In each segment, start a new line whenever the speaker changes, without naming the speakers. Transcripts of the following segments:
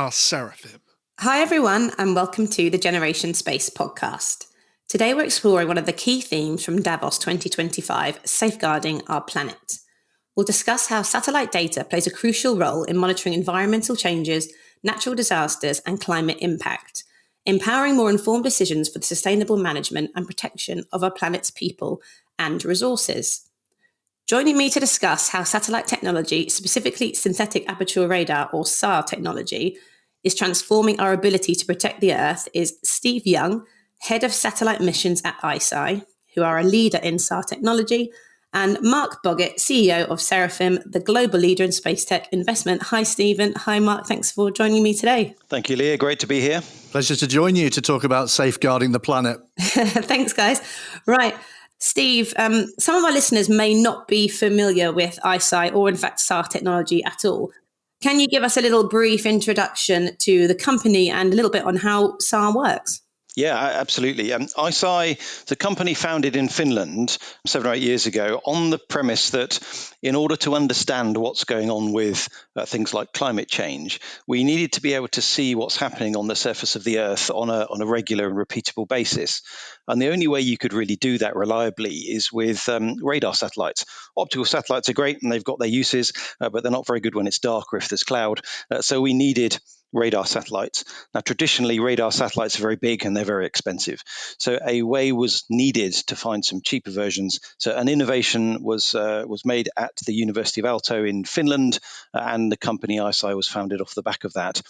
are Seraphim.
Hi everyone, and welcome to the Generation Space podcast. Today we're exploring one of the key themes from Davos 2025, safeguarding our planet. We'll discuss how satellite data plays a crucial role in monitoring environmental changes, natural disasters, and climate impact, empowering more informed decisions for the sustainable management and protection of our planet's people and resources. Joining me to discuss how satellite technology, specifically synthetic aperture radar or SAR technology, is transforming our ability to protect the Earth is Steve Young, Head of Satellite Missions at ICEYE, who are a leader in SAR technology, and Mark Boggett, CEO of Seraphim, the global leader in space tech investment. Hi, Stephen. Hi, Mark. Thanks for joining me today.
Thank you, Leah. Great to be here.
Pleasure to join you to talk about safeguarding the planet.
Thanks, guys. Right. Steve, some of our listeners may not be familiar with ICEYE or, in fact, SAR technology at all. Can you give us a little brief introduction to the company and a little bit on how SAR works?
Yeah, absolutely. ICEYE is a company founded in Finland 7 or 8 years ago on the premise that in order to understand what's going on with things like climate change, we needed to be able to see what's happening on the surface of the Earth on a regular and repeatable basis. And the only way you could really do that reliably is with radar satellites. Optical satellites are great and they've got their uses, but they're not very good when it's dark or if there's cloud. So we needed radar satellites. Now, traditionally, radar satellites are very big and they're very expensive. So a way was needed to find some cheaper versions. So an innovation was made at the University of Aalto in Finland, and the company ICEYE was founded off the back of that.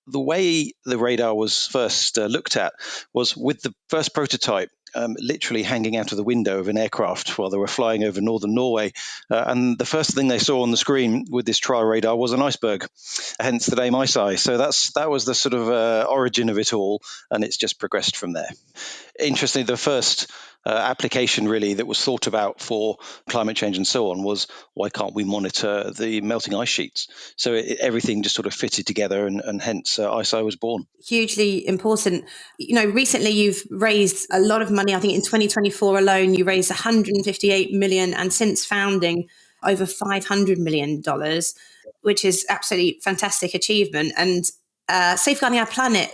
The way the radar was first looked at was with the first prototype literally hanging out of the window of an aircraft while they were flying over northern Norway. And the first thing they saw on the screen with this trial radar was an iceberg, hence the name ICEYE. So that was the sort of origin of it all, and it's just progressed from there. Interestingly, the first application really that was thought about for climate change and so on was, why can't we monitor the melting ice sheets? So everything just sort of fitted together, and hence ICEYE was born.
Hugely important. You know, recently you've raised a lot of money. I think in 2024 alone, you raised 158 million, and since founding, over $500 million, which is absolutely fantastic achievement. And safeguarding our planet,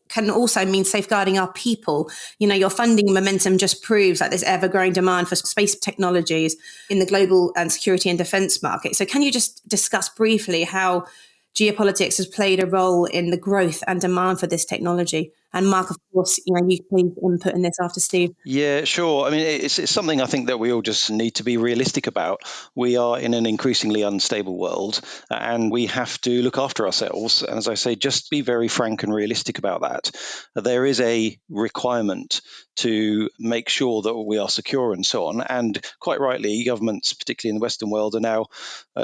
can also mean safeguarding our people. Your funding momentum just proves that there's ever-growing demand for space technologies in the global and security and defense market. So can you just discuss briefly how geopolitics has played a role in the growth and demand for this technology? And Mark, of course, you please input in this after Steve.
Yeah, sure. I mean, it's something I think that we all just need to be realistic about. We are in an increasingly unstable world, and we have to look after ourselves. And as I say, just be very frank and realistic about that. There is a requirement to make sure that we are secure and so on. And quite rightly, governments, particularly in the Western world, are now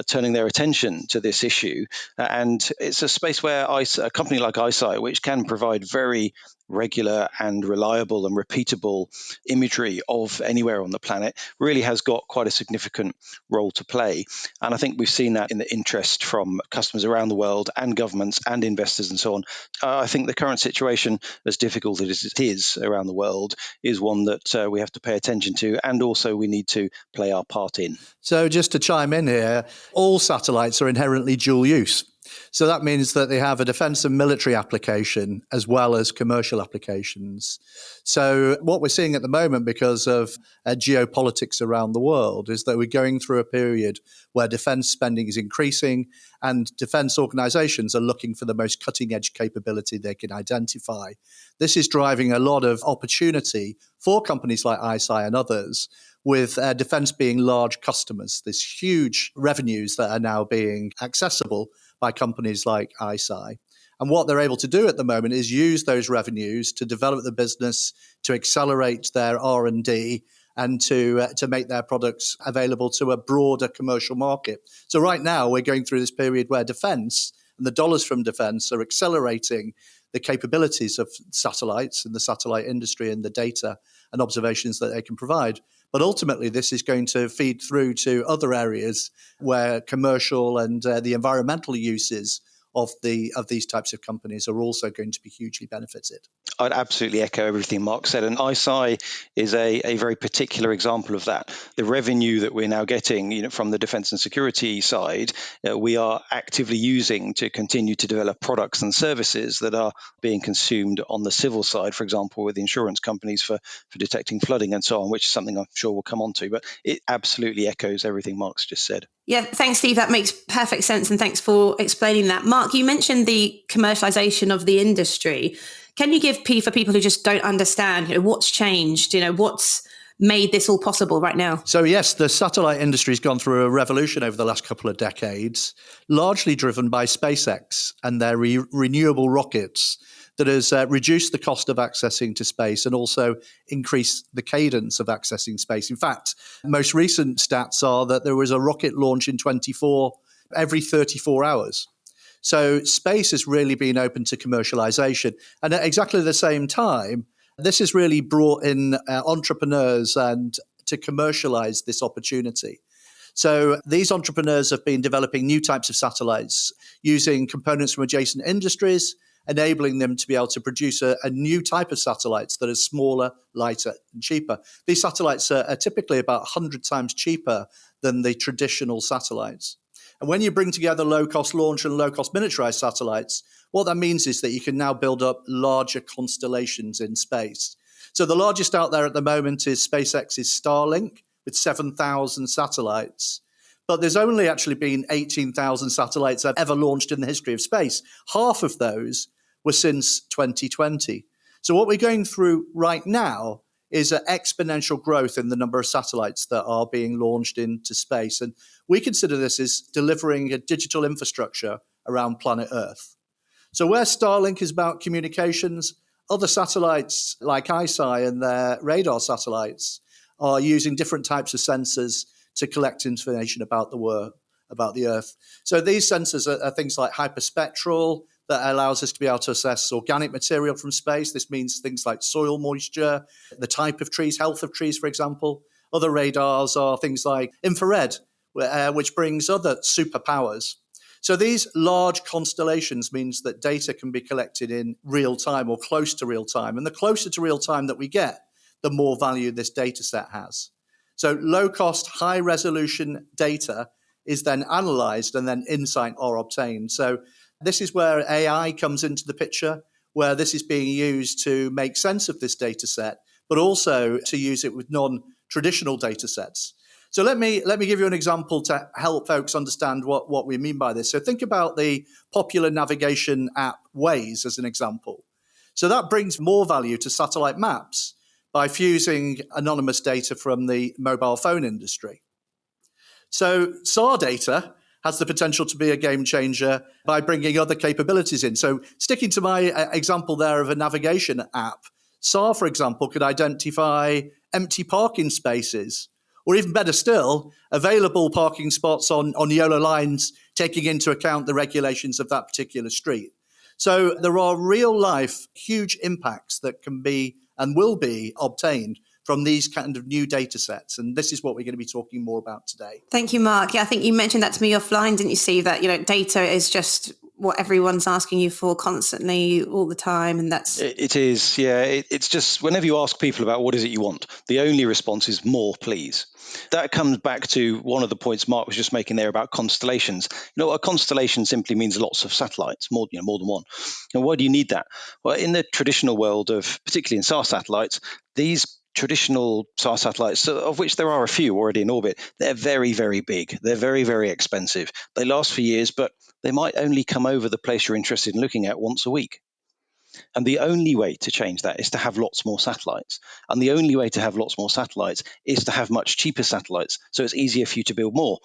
turning their attention to this issue. And it's a space where a company like ICEYE, which can provide very regular and reliable and repeatable imagery of anywhere on the planet, really has got quite a significant role to play. And I think we've seen that in the interest from customers around the world and governments and investors and so on. I think the current situation, as difficult as it is around the world, is one that we have to pay attention to, and also we need to play our part in.
So just to chime in here, all satellites are inherently dual use. So that means that they have a defense and military application as well as commercial applications. So what we're seeing at the moment, because of geopolitics around the world, is that we're going through a period where defense spending is increasing and defense organizations are looking for the most cutting edge capability they can identify. This is driving a lot of opportunity for companies like ICEYE and others, with defense being large customers. There's huge revenues that are now being accessible by companies like ICEYE. And what they're able to do at the moment is use those revenues to develop the business, to accelerate their R&D, and to make their products available to a broader commercial market. So right now, we're going through this period where defense and the dollars from defense are accelerating the capabilities of satellites and the satellite industry and the data and observations that they can provide. But ultimately, this is going to feed through to other areas where commercial and the environmental uses of these types of companies are also going to be hugely benefited.
I'd absolutely echo everything Mark said. And ICEYE is a very particular example of that. The revenue that we're now getting from the defense and security side, we are actively using to continue to develop products and services that are being consumed on the civil side, for example, with insurance companies for detecting flooding and so on, which is something I'm sure we'll come on to. But it absolutely echoes everything Mark's just said.
Yeah, thanks, Steve. That makes perfect sense. And thanks for explaining that. Mark, you mentioned the commercialization of the industry. Can you give for people who just don't understand, what's changed, what's made this all possible right now?
So yes, the satellite industry has gone through a revolution over the last couple of decades, largely driven by SpaceX and their renewable rockets that has reduced the cost of accessing to space and also increased the cadence of accessing space. In fact, most recent stats are that there was a rocket launch in every 34 hours. So space has really been open to commercialization. And at exactly the same time, this has really brought in entrepreneurs and to commercialize this opportunity. So these entrepreneurs have been developing new types of satellites using components from adjacent industries, enabling them to be able to produce a new type of satellites that are smaller, lighter, and cheaper. These satellites are typically about 100 times cheaper than the traditional satellites. And when you bring together low-cost launch and low-cost miniaturized satellites, what that means is that you can now build up larger constellations in space. So the largest out there at the moment is SpaceX's Starlink with 7,000 satellites. But there's only actually been 18,000 satellites ever launched in the history of space. Half of those were since 2020. So what we're going through right now is an exponential growth in the number of satellites that are being launched into space. And we consider this as delivering a digital infrastructure around planet Earth. So where Starlink is about communications, other satellites like ICEYE and their radar satellites are using different types of sensors to collect information about the Earth. So these sensors are things like hyperspectral, that allows us to be able to assess organic material from space. This means things like soil moisture, the type of trees, health of trees, for example. Other radars are things like infrared, which brings other superpowers. So these large constellations means that data can be collected in real time or close to real time. And the closer to real time that we get, the more value this data set has. So low cost, high resolution data is then analyzed and then insight are obtained. So this is where AI comes into the picture, where this is being used to make sense of this data set, but also to use it with non-traditional data sets. So let me give you an example to help folks understand what we mean by this. So think about the popular navigation app Waze as an example. So that brings more value to satellite maps by fusing anonymous data from the mobile phone industry. So SAR data has the potential to be a game changer by bringing other capabilities in. So sticking to my example there of a navigation app, SAR, for example, could identify empty parking spaces, or even better still, available parking spots on YOLO lines, taking into account the regulations of that particular street. So there are real life, huge impacts that can be and will be obtained from these kind of new data sets. And this is what we're going to be talking more about today.
Thank you, Mark. Yeah, I think you mentioned that to me offline, didn't you, Steve, that, data is just what everyone's asking you for constantly, all the time. And that's...
It is, yeah. It's just whenever you ask people about what is it you want, the only response is more, please. That comes back to one of the points Mark was just making there about constellations. A constellation simply means lots of satellites, more than one. And why do you need that? Well, in the traditional world of, particularly in SAR satellites, these traditional SAR satellites, of which there are a few already in orbit, they're very, very big. They're very, very expensive. They last for years, but they might only come over the place you're interested in looking at once a week. And the only way to change that is to have lots more satellites. And the only way to have lots more satellites is to have much cheaper satellites. So it's easier for you to build more.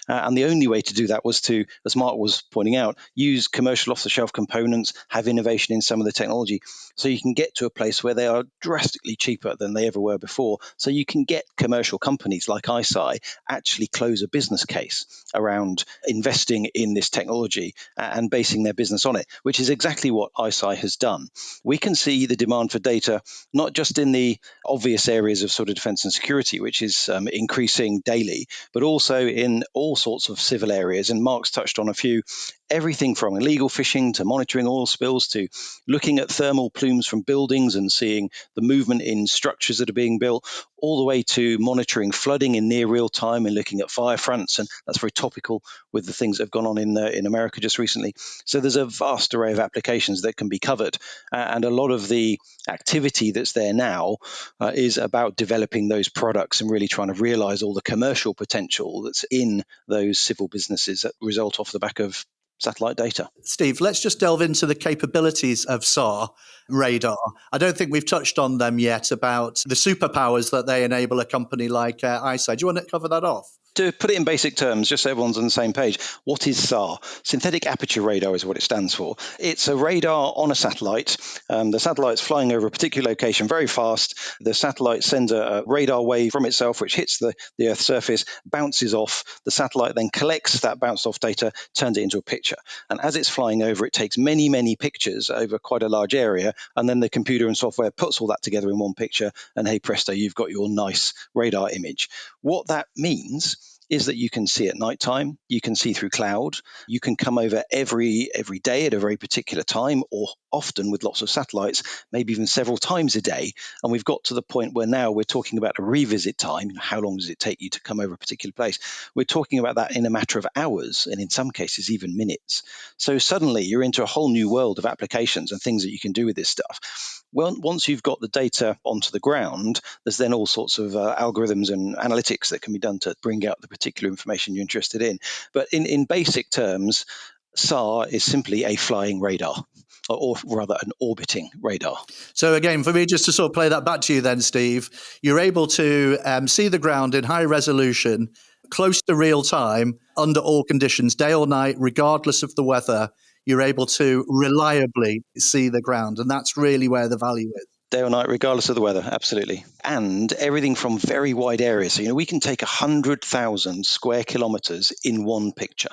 And the only way to do that was to, as Mark was pointing out, use commercial off-the-shelf components, have innovation in some of the technology. So you can get to a place where they are drastically cheaper than they ever were before. So you can get commercial companies like ICEYE actually close a business case around investing in this technology and basing their business on it, which is exactly what ICEYE has done. We can see the demand for data, not just in the obvious areas of sort of defense and security, which is increasing daily, but also in all sorts of civil areas. And Mark's touched on a few. everything from illegal fishing to monitoring oil spills to looking at thermal plumes from buildings and seeing the movement in structures that are being built, all the way to monitoring flooding in near real time and looking at fire fronts. And that's very topical with the things that have gone on in America just recently. So there's a vast array of applications that can be covered. And a lot of the activity that's there now is about developing those products and really trying to realize all the commercial potential that's in those civil businesses that result off the back of satellite data.
Steve, let's just delve into the capabilities of SAR radar. I don't think we've touched on them yet about the superpowers that they enable a company like ICEYE. Do you want to cover that off?
To put it in basic terms, just so everyone's on the same page, what is SAR? Synthetic Aperture Radar is what it stands for. It's a radar on a satellite. The satellite's flying over a particular location very fast. The satellite sends a radar wave from itself, which hits the Earth's surface, bounces off. The satellite then collects that bounced off data, turns it into a picture. And as it's flying over, it takes many, many pictures over quite a large area. And then the computer and software puts all that together in one picture. And hey, presto, you've got your nice radar image. What that means is that you can see at nighttime, you can see through cloud, you can come over every day at a very particular time, or often with lots of satellites, maybe even several times a day. And we've got to the point where now we're talking about a revisit time. How long does it take you to come over a particular place? We're talking about that in a matter of hours, and in some cases even minutes. So suddenly you're into a whole new world of applications and things that you can do with this stuff. Well, once you've got the data onto the ground, there's then all sorts of algorithms and analytics that can be done to bring out the particular information you're interested in. But in basic terms, SAR is simply a flying radar, or rather an orbiting radar.
So again, for me, just to sort of play that back to you then, Steve, you're able to see the ground in high resolution, close to real time, under all conditions, day or night, regardless of the weather. You're able to reliably see the ground. And that's really where the value is.
Day or night, regardless of the weather, absolutely. And everything from very wide areas. So, we can take 100,000 square kilometers in one picture.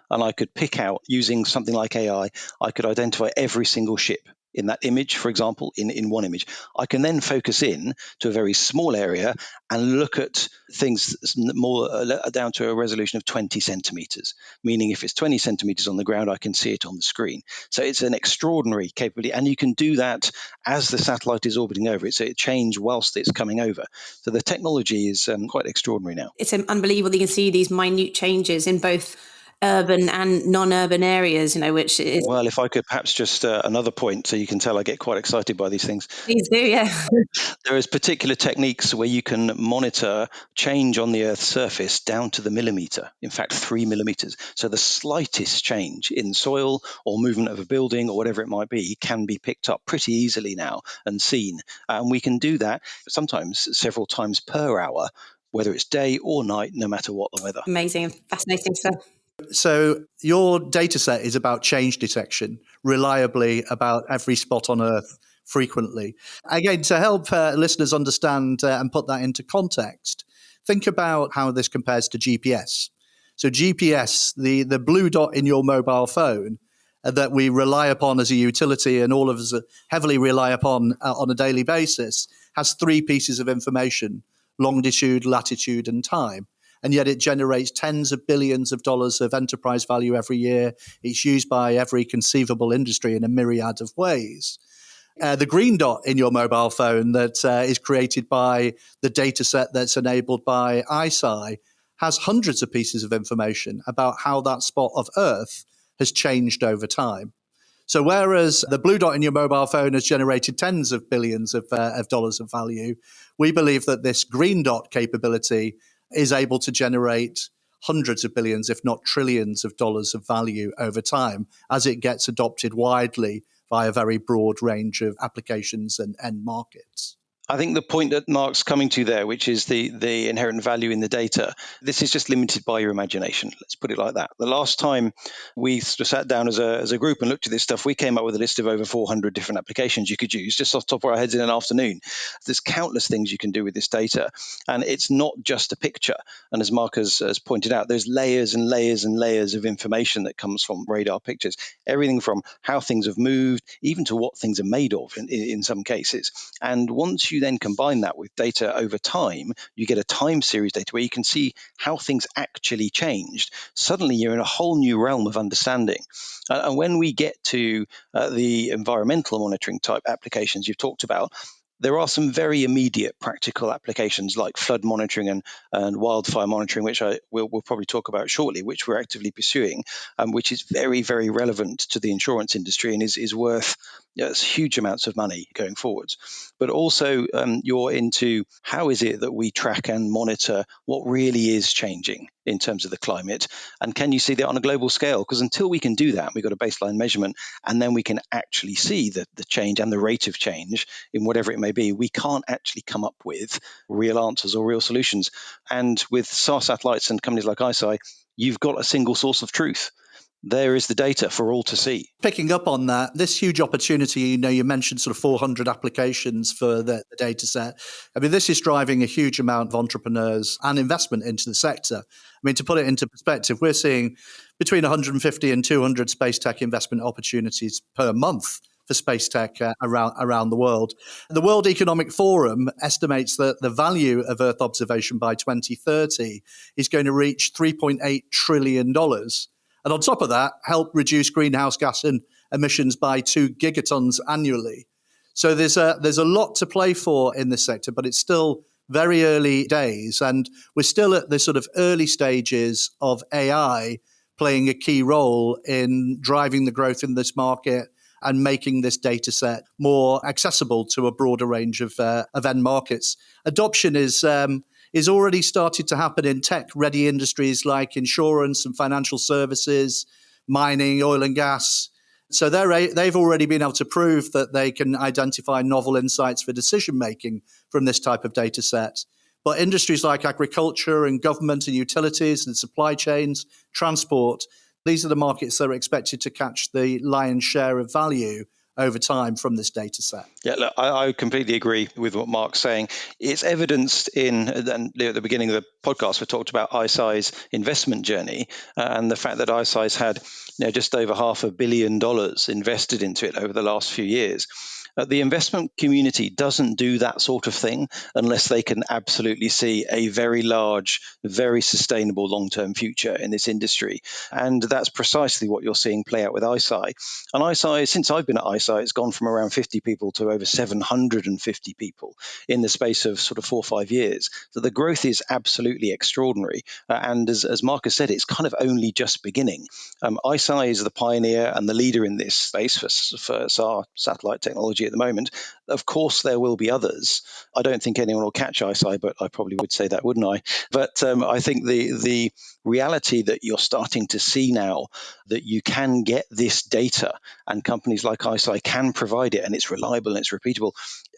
And I could pick out, using something like AI, I could identify every single ship in that image, for example, in one image. I can then focus in to a very small area and look at things more down to a resolution of 20 centimeters, meaning if it's 20 centimeters on the ground, I can see it on the screen. So it's an extraordinary capability, and you can do that as the satellite is orbiting over it, so it changes whilst it's coming over. So the technology is quite extraordinary now.
It's unbelievable. You can see these minute changes in both urban and non-urban areas, which is...
Well, if I could perhaps just another point, so you can tell I get quite excited by these things.
Please do, yeah.
There is particular techniques where you can monitor change on the Earth's surface down to the millimeter, in fact, 3 millimeters. So the slightest change in soil or movement of a building or whatever it might be can be picked up pretty easily now and seen. And we can do that sometimes several times per hour, whether it's day or night, no matter what the weather.
Amazing and fascinating stuff.
So your data set is about change detection, reliably about every spot on Earth, frequently. Again, to help listeners understand and put that into context, think about how this compares to GPS. So GPS, the blue dot in your mobile phone that we rely upon as a utility and all of us heavily rely upon on a daily basis, has 3 pieces of information: longitude, latitude, and time. And yet it generates tens of billions of dollars of enterprise value every year. It's used by every conceivable industry in a myriad of ways. The green dot in your mobile phone that is created by the data set that's enabled by ICEYE has hundreds of pieces of information about how that spot of Earth has changed over time. So whereas the blue dot in your mobile phone has generated tens of billions of dollars of value, we believe that this green dot capability is able to generate hundreds of billions, if not trillions of dollars of value over time as it gets adopted widely by a very broad range of applications and end markets.
I think the point that Mark's coming to there, which is the inherent value in the data, this is just limited by your imagination. Let's put it like that. The last time we sat down as a group and looked at this stuff, we came up with a list of over 400 different applications you could use just off the top of our heads in an afternoon. There's countless things you can do with this data, and it's not just a picture. And as Mark has pointed out, there's layers and layers and layers of information that comes from radar pictures. Everything from how things have moved, even to what things are made of in some cases. And once you then combine that with data over time, you get a time series data where you can see how things actually changed. Suddenly you're in a whole new realm of understanding. And when we get to the environmental monitoring type applications you've talked about, there are some very immediate practical applications like flood monitoring and wildfire monitoring, which we'll probably talk about shortly, which we're actively pursuing, which is very, very relevant to the insurance industry and is worth huge amounts of money going forwards. But also you're into how is it that we track and monitor what really is changing in terms of the climate, and can you see that on a global scale? Because until we can do that, we've got a baseline measurement, and then we can actually see the change and the rate of change in whatever it may be. We can't actually come up with real answers or real solutions. And with SAR satellites and companies like ICEYE, you've got a single source of truth. There is the data for all to see.
Picking up on that, this huge opportunity, you mentioned sort of 400 applications for the data set. I mean, this is driving a huge amount of entrepreneurs and investment into the sector. I mean, to put it into perspective, we're seeing between 150 and 200 space tech investment opportunities per month for space tech around the world. The World Economic Forum estimates that the value of Earth observation by 2030 is going to reach $3.8 trillion. And on top of that, help reduce greenhouse gas emissions by 2 gigatons annually. So there's a lot to play for in this sector, but it's still very early days. And we're still at the sort of early stages of AI playing a key role in driving the growth in this market and making this data set more accessible to a broader range of end markets. Adoption is already started to happen in tech-ready industries like insurance and financial services, mining, oil and gas. So they've already been able to prove that they can identify novel insights for decision-making from this type of data set. But industries like agriculture and government and utilities and supply chains, transport, these are the markets that are expected to catch the lion's share of value over time from this data set.
Yeah, look, I completely agree with what Mark's saying. It's evidenced in, at the beginning of the podcast, we talked about ICEYE's investment journey and the fact that ICEYE's had just over $500 million invested into it over the last few years. The investment community doesn't do that sort of thing unless they can absolutely see a very large, very sustainable long-term future in this industry. And that's precisely what you're seeing play out with ICEYE. And ICEYE, since I've been at ICEYE, it's gone from around 50 people to over 750 people in the space of sort of 4 or 5 years. So the growth is absolutely extraordinary. And as Mark has said, it's kind of only just beginning. ICEYE is the pioneer and the leader in this space for SAR satellite technology at the moment. Of course, there will be others. I don't think anyone will catch ICEYE, but I probably would say that, wouldn't I? But I think the reality that you're starting to see now, that you can get this data and companies like ICEYE can provide it and it's reliable and it's repeatable.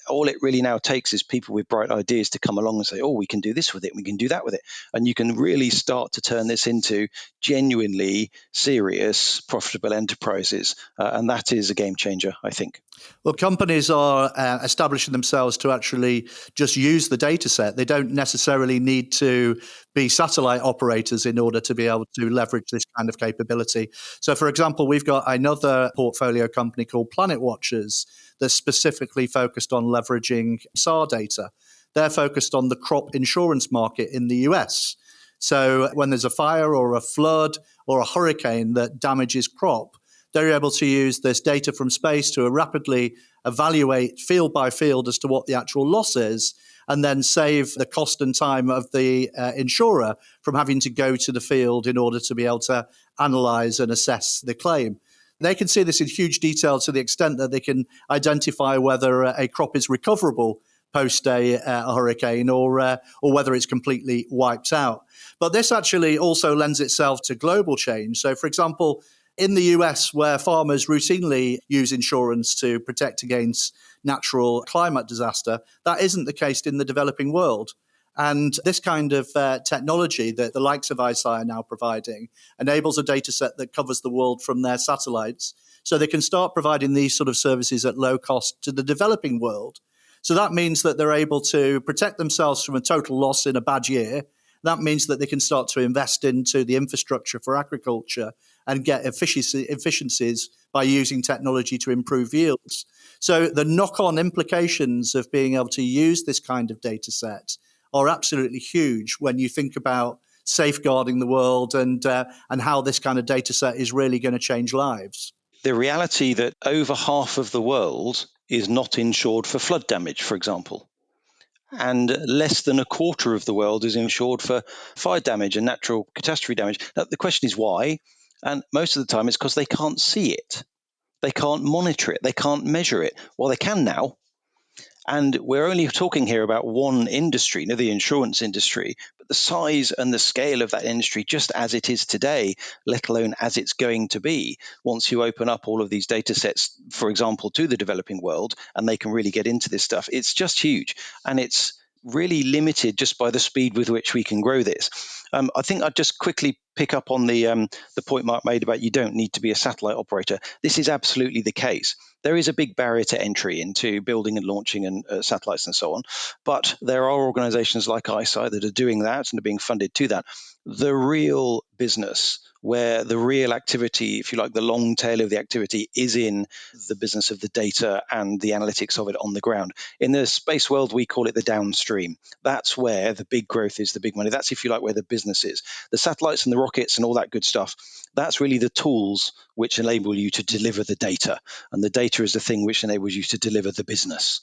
All it really now takes is people with bright ideas to come along and say, oh, we can do this with it, we can do that with it. And you can really start to turn this into genuinely serious, profitable enterprises. And that is a game changer, I think.
Well, companies are establishing themselves to actually just use the data set. They don't necessarily need to be satellite operators in order to be able to leverage this kind of capability. So, for example, we've got another portfolio company called Planet Watchers that's specifically focused on leveraging SAR data. They're focused on the crop insurance market in the US. So when there's a fire or a flood or a hurricane that damages crop, they're able to use this data from space to rapidly evaluate field by field as to what the actual loss is, and then save the cost and time of the insurer from having to go to the field in order to be able to analyze and assess the claim. They can see this in huge detail to the extent that they can identify whether a crop is recoverable post a hurricane or whether it's completely wiped out. But this actually also lends itself to global change. So, for example, in the US, where farmers routinely use insurance to protect against natural climate disaster, that isn't the case in the developing world. And this kind of technology that the likes of ICEYE are now providing enables a data set that covers the world from their satellites. So they can start providing these sort of services at low cost to the developing world. So that means that they're able to protect themselves from a total loss in a bad year. That means that they can start to invest into the infrastructure for agriculture and get efficiencies by using technology to improve yields. So the knock-on implications of being able to use this kind of data set are absolutely huge when you think about safeguarding the world and how this kind of data set is really going to change lives.
The reality that over half of the world is not insured for flood damage, for example, and less than a quarter of the world is insured for fire damage and natural catastrophe damage. Now, the question is why, and most of the time it's because they can't see it. They can't monitor it. They can't measure it. Well, they can now. And we're only talking here about one industry, the insurance industry, but the size and the scale of that industry, just as it is today, let alone as it's going to be, once you open up all of these data sets, for example, to the developing world, and they can really get into this stuff, it's just huge. And it's really limited just by the speed with which we can grow this. I think I'd just quickly pick up on the point Mark made about you don't need to be a satellite operator. This is absolutely the case. There is a big barrier to entry into building and launching and satellites and so on, but there are organizations like ICEYE that are doing that and are being funded to that. The real business, where the real activity, if you like, the long tail of the activity is in the business of the data and the analytics of it on the ground. In the space world, we call it the downstream. That's where the big growth is, the big money. That's, if you like, where the business is. The satellites and the rockets and all that good stuff, that's really the tools which enable you to deliver the data. And the data is the thing which enables you to deliver the business.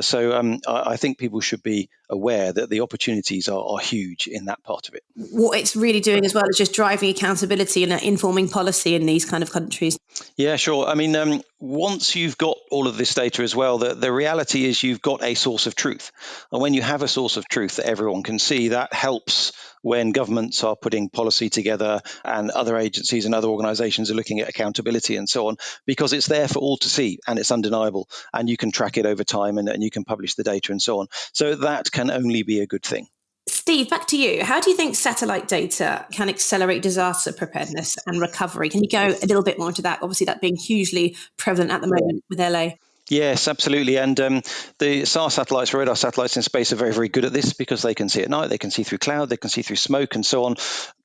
So I think people should be aware that the opportunities are huge in that part of it.
What it's really doing as well is just driving accountability and informing policy in these kind of countries.
Yeah, sure. I mean, once you've got all of this data as well, the reality is you've got a source of truth. And when you have a source of truth that everyone can see, that helps when governments are putting policy together and other agencies and other organizations are looking at accountability and so on, because it's there for all to see and it's undeniable and you can track it over time and you can publish the data and so on. So that can only be a good thing.
Steve, back to you. How do you think satellite data can accelerate disaster preparedness and recovery? Can you go a little bit more into that? Obviously, that being hugely prevalent at the moment with LA.
Yes, absolutely. And the SAR satellites, radar satellites in space are very, very good at this because they can see at night, they can see through cloud, they can see through smoke and so on.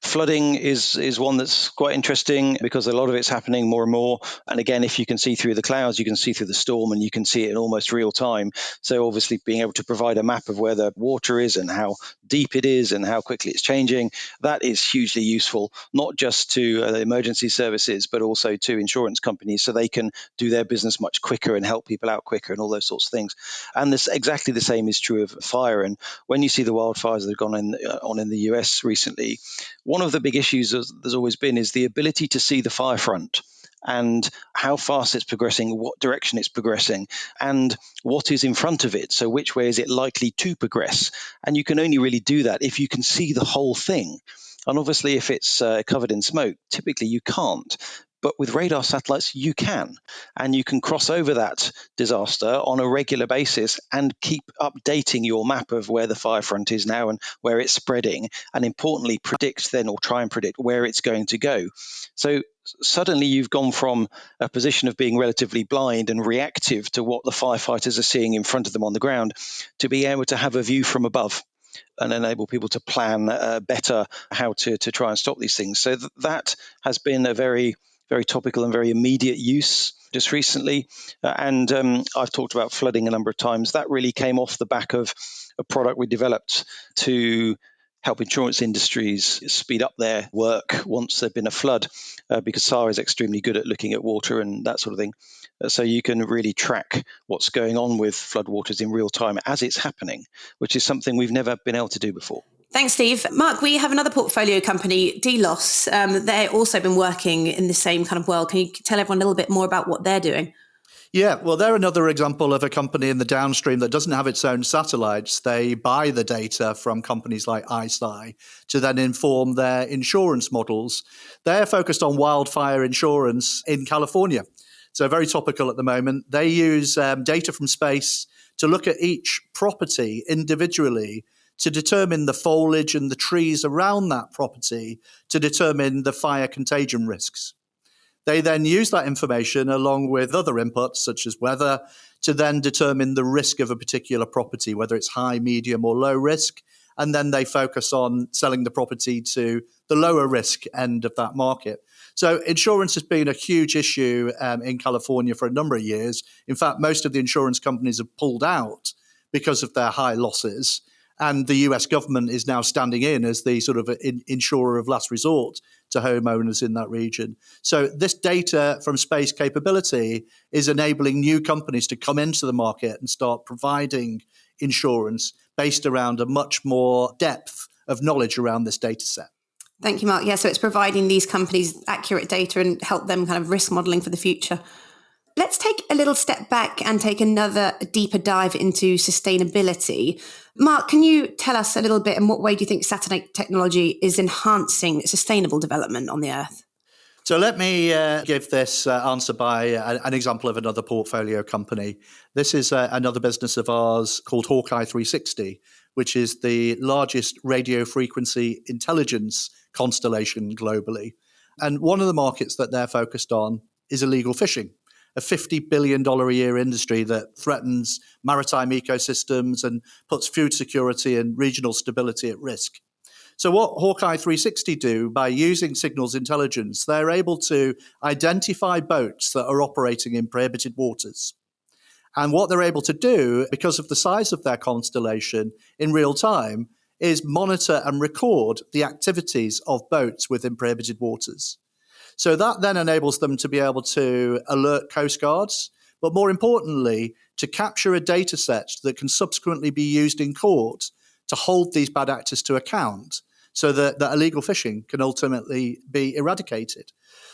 Flooding is one that's quite interesting because a lot of it's happening more and more. And again, if you can see through the clouds, you can see through the storm and you can see it in almost real time. So obviously being able to provide a map of where the water is and how deep it is and how quickly it's changing, that is hugely useful, not just to emergency services, but also to insurance companies so they can do their business much quicker and help people out quicker and all those sorts of things. And this exactly the same is true of fire. And when you see the wildfires that have gone on in the US recently, one of the big issues there's always been is the ability to see the fire front and how fast it's progressing, what direction it's progressing, and what is in front of it. So which way is it likely to progress? And you can only really do that if you can see the whole thing. And obviously, if it's covered in smoke, typically you can't. But with radar satellites, you can. And you can cross over that disaster on a regular basis and keep updating your map of where the fire front is now and where it's spreading. And importantly, predict then or try and predict where it's going to go. So suddenly you've gone from a position of being relatively blind and reactive to what the firefighters are seeing in front of them on the ground to be able to have a view from above and enable people to plan better how to try and stop these things. So that has been a very, very topical and very immediate use just recently. And I've talked about flooding a number of times. That really came off the back of a product we developed to help insurance industries speed up their work once there's been a flood, because SAR is extremely good at looking at water and that sort of thing. So you can really track what's going on with floodwaters in real time as it's happening, which is something we've never been able to do before.
Thanks, Steve. Mark, we have another portfolio company, Delos. They've also been working in the same kind of world. Can you tell everyone a little bit more about what they're doing?
Yeah, well, they're another example of a company in the downstream that doesn't have its own satellites. They buy the data from companies like ICEYE to then inform their insurance models. They're focused on wildfire insurance in California. So very topical at the moment. They use data from space to look at each property individually to determine the foliage and the trees around that property to determine the fire contagion risks. They then use that information along with other inputs such as weather to then determine the risk of a particular property, whether it's high, medium or low risk. And then they focus on selling the property to the lower risk end of that market. So insurance has been a huge issue in California for a number of years. In fact, most of the insurance companies have pulled out because of their high losses. And the US government is now standing in as the sort of insurer of last resort to homeowners in that region. So this data from space capability is enabling new companies to come into the market and start providing insurance based around a much more depth of knowledge around this data set.
Thank you, Mark. Yeah, so it's providing these companies accurate data and help them kind of risk modeling for the future. Let's take a little step back and take another deeper dive into sustainability. Mark, can you tell us a little bit in what way do you think satellite technology is enhancing sustainable development on the Earth?
So let me give this answer by an example of another portfolio company. This is another business of ours called Hawkeye 360, which is the largest radio frequency intelligence constellation globally. And one of the markets that they're focused on is illegal fishing, a $50 billion a year industry that threatens maritime ecosystems and puts food security and regional stability at risk. So what Hawkeye 360 do by using signals intelligence, they're able to identify boats that are operating in prohibited waters. And what they're able to do, because of the size of their constellation in real time, is monitor and record the activities of boats within prohibited waters. So that then enables them to be able to alert coast guards, but more importantly, to capture a data set that can subsequently be used in court to hold these bad actors to account so that illegal fishing can ultimately be eradicated.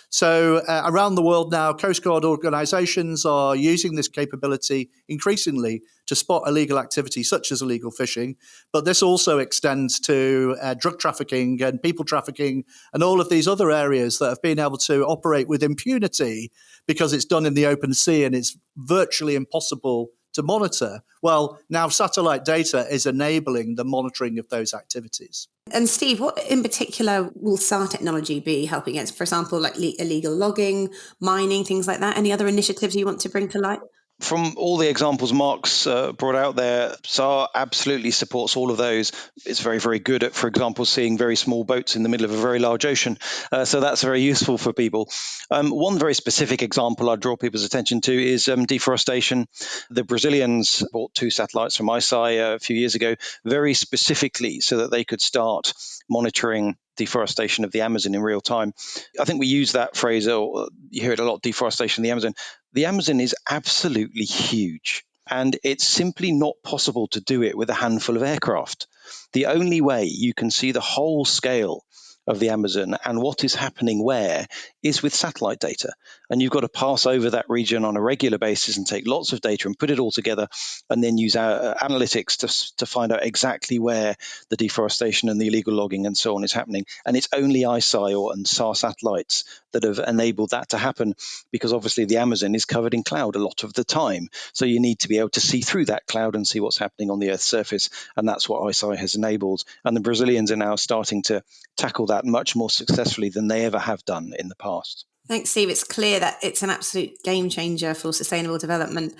So around the world now, Coast Guard organizations are using this capability increasingly to spot illegal activity such as illegal fishing. But this also extends to drug trafficking and people trafficking and all of these other areas that have been able to operate with impunity because it's done in the open sea and it's virtually impossible to monitor. Well, now satellite data is enabling the monitoring of those activities.
And Steve, what in particular will SAR technology be helping against? For example, like illegal logging, mining, things like that? Any other initiatives you want to bring to light?
From all the examples Mark's brought out there, SAR absolutely supports all of those. It's very, very good at, for example, seeing very small boats in the middle of a very large ocean. So that's very useful for people. One very specific example I'd draw people's attention to is deforestation. The Brazilians bought 2 satellites from ICEYE a few years ago, very specifically so that they could start monitoring deforestation of the Amazon in real time. I think we use that phrase, or you hear it a lot, deforestation of the Amazon. The Amazon is absolutely huge, and it's simply not possible to do it with a handful of aircraft. The only way you can see the whole scale of the Amazon and what is happening where is with satellite data. And you've got to pass over that region on a regular basis and take lots of data and put it all together and then use our analytics to find out exactly where the deforestation and the illegal logging and so on is happening. And it's only ICEYE and SAR satellites that have enabled that to happen, because obviously the Amazon is covered in cloud a lot of the time. So you need to be able to see through that cloud and see what's happening on the Earth's surface. And that's what ICEYE has enabled. And the Brazilians are now starting to tackle that much more successfully than they ever have done in the past.
Thanks, Steve. It's clear that it's an absolute game changer for sustainable development.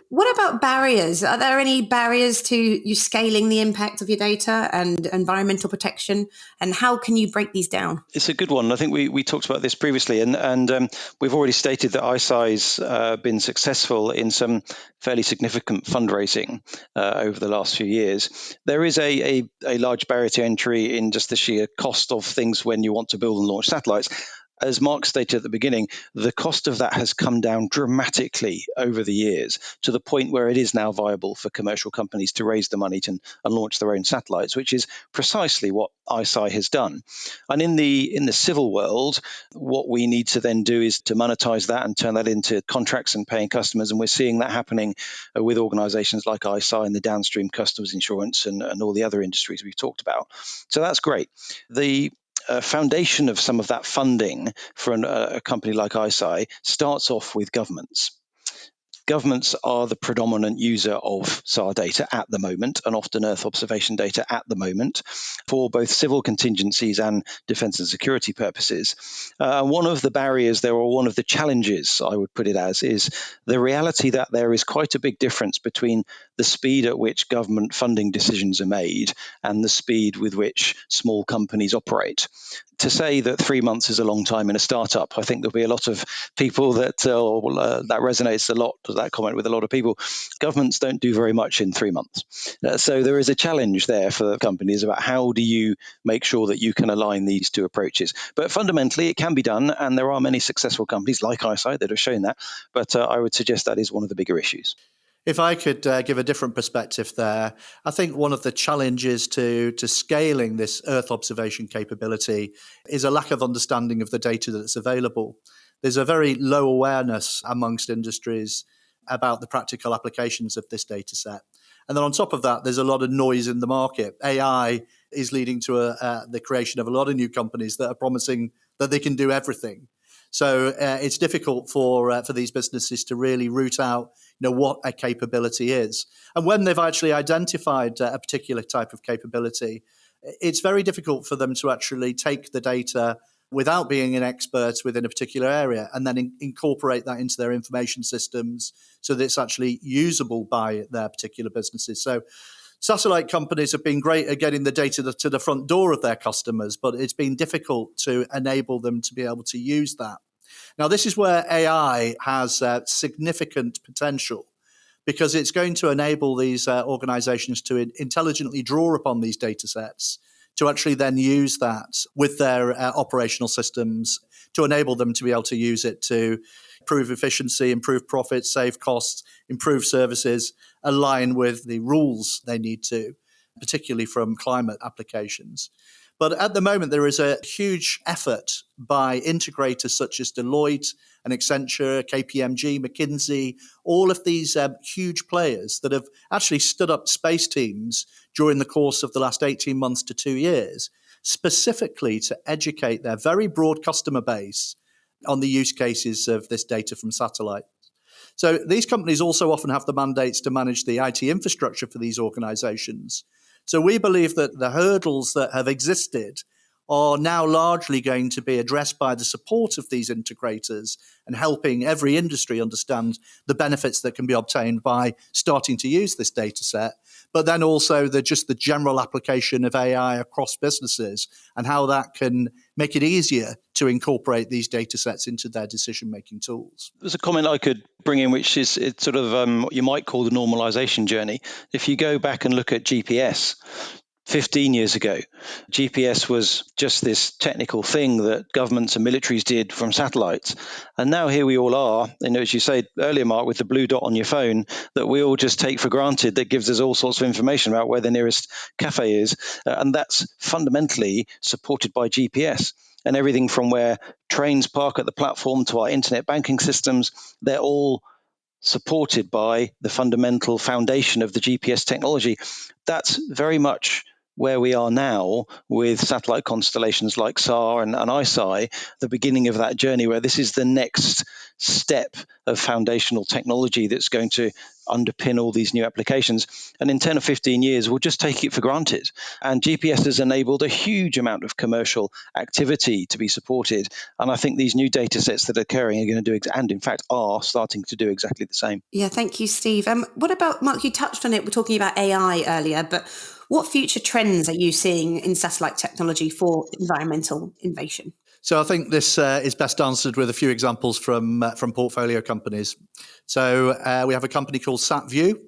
What about barriers? Are there any barriers to you scaling the impact of your data and environmental protection? And how can you break these down?
It's a good one. I think we talked about this previously, and we've already stated that ICEYE's been successful in some fairly significant fundraising over the last few years. There is a large barrier to entry in just the sheer cost of things when you want to build and launch satellites. As Mark stated at the beginning, the cost of that has come down dramatically over the years to the point where it is now viable for commercial companies to raise the money and launch their own satellites, which is precisely what ICEYE has done. And in the civil world, what we need to then do is to monetize that and turn that into contracts and paying customers. And we're seeing that happening with organizations like ICEYE and the downstream customs insurance and all the other industries we've talked about. So that's great. The foundation of some of that funding for a company like ICEYE starts off with governments. Governments are the predominant user of SAR data at the moment, and often Earth observation data at the moment, for both civil contingencies and defense and security purposes. One of the barriers there, or one of the challenges, I would put it as, is the reality that there is quite a big difference between the speed at which government funding decisions are made and the speed with which small companies operate. to say that 3 months is a long time in a startup, I think there'll be a lot of people that that resonates a lot, that comment with a lot of people. Governments don't do very much in 3 months. So there is a challenge there for companies about how do you make sure that you can align these two approaches. But fundamentally, it can be done, and there are many successful companies like ICEYE that have shown that. But I would suggest that is one of the bigger issues.
If I could give a different perspective there, I think one of the challenges to scaling this Earth observation capability is a lack of understanding of the data that's available. There's a very low awareness amongst industries about the practical applications of this data set. And then on top of that, there's a lot of noise in the market. AI is leading to the creation of a lot of new companies that are promising that they can do everything. So it's difficult for these businesses to really root out, what a capability is. And when they've actually identified a particular type of capability, it's very difficult for them to actually take the data without being an expert within a particular area and then incorporate that into their information systems so that it's actually usable by their particular businesses. So satellite companies have been great at getting the data to the front door of their customers, but it's been difficult to enable them to be able to use that. Now, this is where AI has significant potential because it's going to enable these organizations to intelligently draw upon these data sets to actually then use that with their operational systems to enable them to be able to use it to improve efficiency, improve profits, save costs, improve services, align with the rules they need to, particularly from climate applications. But at the moment, there is a huge effort by integrators such as Deloitte and Accenture, KPMG, McKinsey, all of these huge players that have actually stood up space teams during the course of the last 18 months to 2 years, specifically to educate their very broad customer base on the use cases of this data from satellite. So these companies also often have the mandates to manage the IT infrastructure for these organizations. So we believe that the hurdles that have existed are now largely going to be addressed by the support of these integrators and helping every industry understand the benefits that can be obtained by starting to use this data set, but then also the general application of AI across businesses and how that can make it easier to incorporate these data sets into their decision-making tools.
There's a comment I could bring in, which is it's sort of what you might call the normalization journey. If you go back and look at GPS, 15 years ago, GPS was just this technical thing that governments and militaries did from satellites. And now here we all are, as you said earlier, Mark, with the blue dot on your phone that we all just take for granted that gives us all sorts of information about where the nearest cafe is. And that's fundamentally supported by GPS. And everything from where trains park at the platform to our internet banking systems, they're all supported by the fundamental foundation of the GPS technology. That's very much where we are now with satellite constellations like SAR and ICEYE, the beginning of that journey where this is the next step of foundational technology that's going to underpin all these new applications. And in 10 or 15 years, we'll just take it for granted. And GPS has enabled a huge amount of commercial activity to be supported. And I think these new data sets that are occurring are going to do, and in fact are starting to do exactly the same.
Yeah, thank you, Steve. What about, Mark, you touched on it, we're talking about AI earlier, but what future trends are you seeing in satellite technology for environmental innovation?
So I think this is best answered with a few examples from portfolio companies. So we have a company called SatView.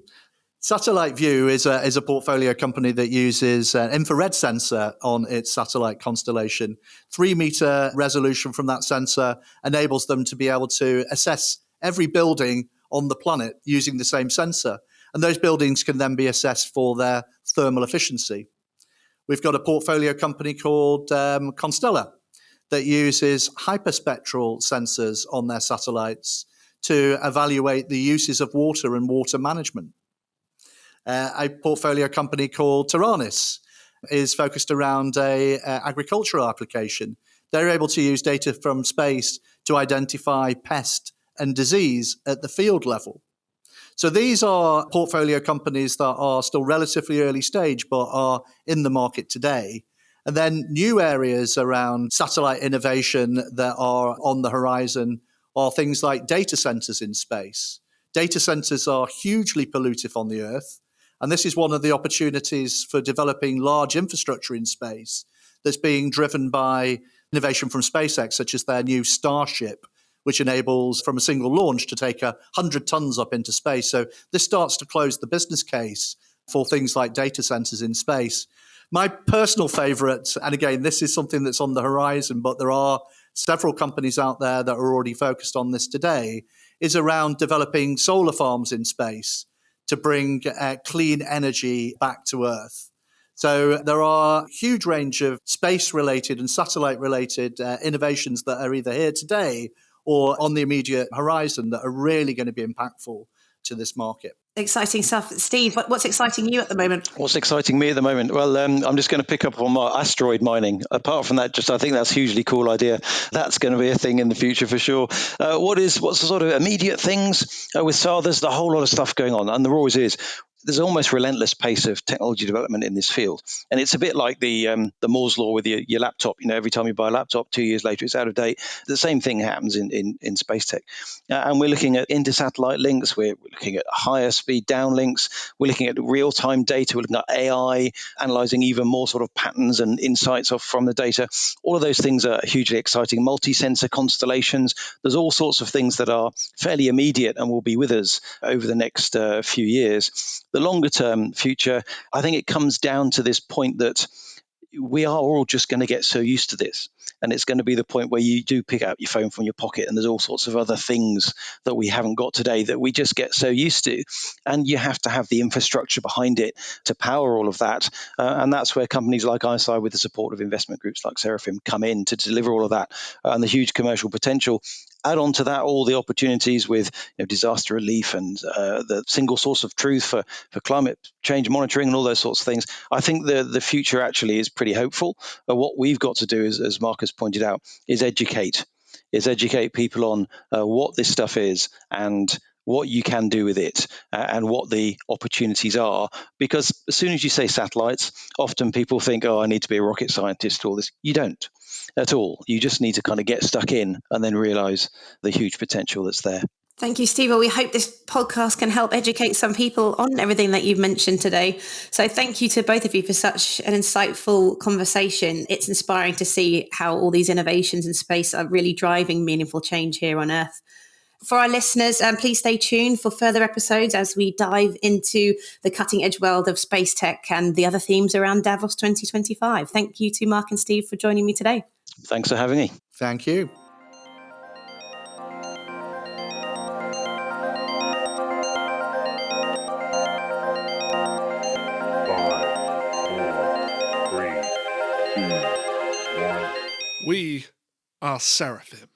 Satellite View is a portfolio company that uses an infrared sensor on its satellite constellation. 3-meter resolution from that sensor enables them to be able to assess every building on the planet using the same sensor. And those buildings can then be assessed for their thermal efficiency. We've got a portfolio company called Constella that uses hyperspectral sensors on their satellites to evaluate the uses of water and water management. A portfolio company called Taranis is focused around a agricultural application. They're able to use data from space to identify pest and disease at the field level. So these are portfolio companies that are still relatively early stage, but are in the market today. And then new areas around satellite innovation that are on the horizon are things like data centers in space. Data centers are hugely pollutive on the Earth. And this is one of the opportunities for developing large infrastructure in space that's being driven by innovation from SpaceX, such as their new Starship, which enables from a single launch to take 100 tons up into space. So this starts to close the business case for things like data centers in space. My personal favorite, and again, this is something that's on the horizon, but there are several companies out there that are already focused on this today, is around developing solar farms in space to bring clean energy back to Earth. So there are a huge range of space-related and satellite-related innovations that are either here today or on the immediate horizon that are really going to be impactful to this market.
Exciting stuff. Steve, what's exciting you at the moment?
What's exciting me at the moment? Well, I'm just going to pick up on my asteroid mining. Apart from that, I think that's a hugely cool idea. That's going to be a thing in the future for sure. What's the sort of immediate things with SAR? There's a whole lot of stuff going on, and there always is. There's almost relentless pace of technology development in this field. And it's a bit like the Moore's law with your laptop. Every time you buy a laptop, 2 years later, it's out of date. The same thing happens in space tech. And we're looking at inter-satellite links. We're looking at higher speed downlinks. We're looking at real-time data. We're looking at AI, analyzing even more sort of patterns and insights from the data. All of those things are hugely exciting. Multi-sensor constellations. There's all sorts of things that are fairly immediate and will be with us over the next few years. The longer term future, I think it comes down to this point that we are all just going to get so used to this. And it's going to be the point where you do pick out your phone from your pocket and there's all sorts of other things that we haven't got today that we just get so used to. And you have to have the infrastructure behind it to power all of that. And that's where companies like ICEYE, with the support of investment groups like Seraphim, come in to deliver all of that and the huge commercial potential. Add on to that all the opportunities with disaster relief and the single source of truth for climate change monitoring and all those sorts of things. I think the future actually is pretty hopeful. But what we've got to do, as Mark has pointed out, is educate people on what this stuff is and what you can do with it and what the opportunities are. Because as soon as you say satellites, often people think, oh, I need to be a rocket scientist or all this. You don't at all. You just need to kind of get stuck in and then realize the huge potential that's there.
Thank you, Steve. Well, we hope this podcast can help educate some people on everything that you've mentioned today. So thank you to both of you for such an insightful conversation. It's inspiring to see how all these innovations in space are really driving meaningful change here on Earth. For our listeners, please stay tuned for further episodes as we dive into the cutting edge world of space tech and the other themes around Davos 2025. Thank you to Mark and Steve for joining me today.
Thanks for having me.
Thank you.
We are Seraphim.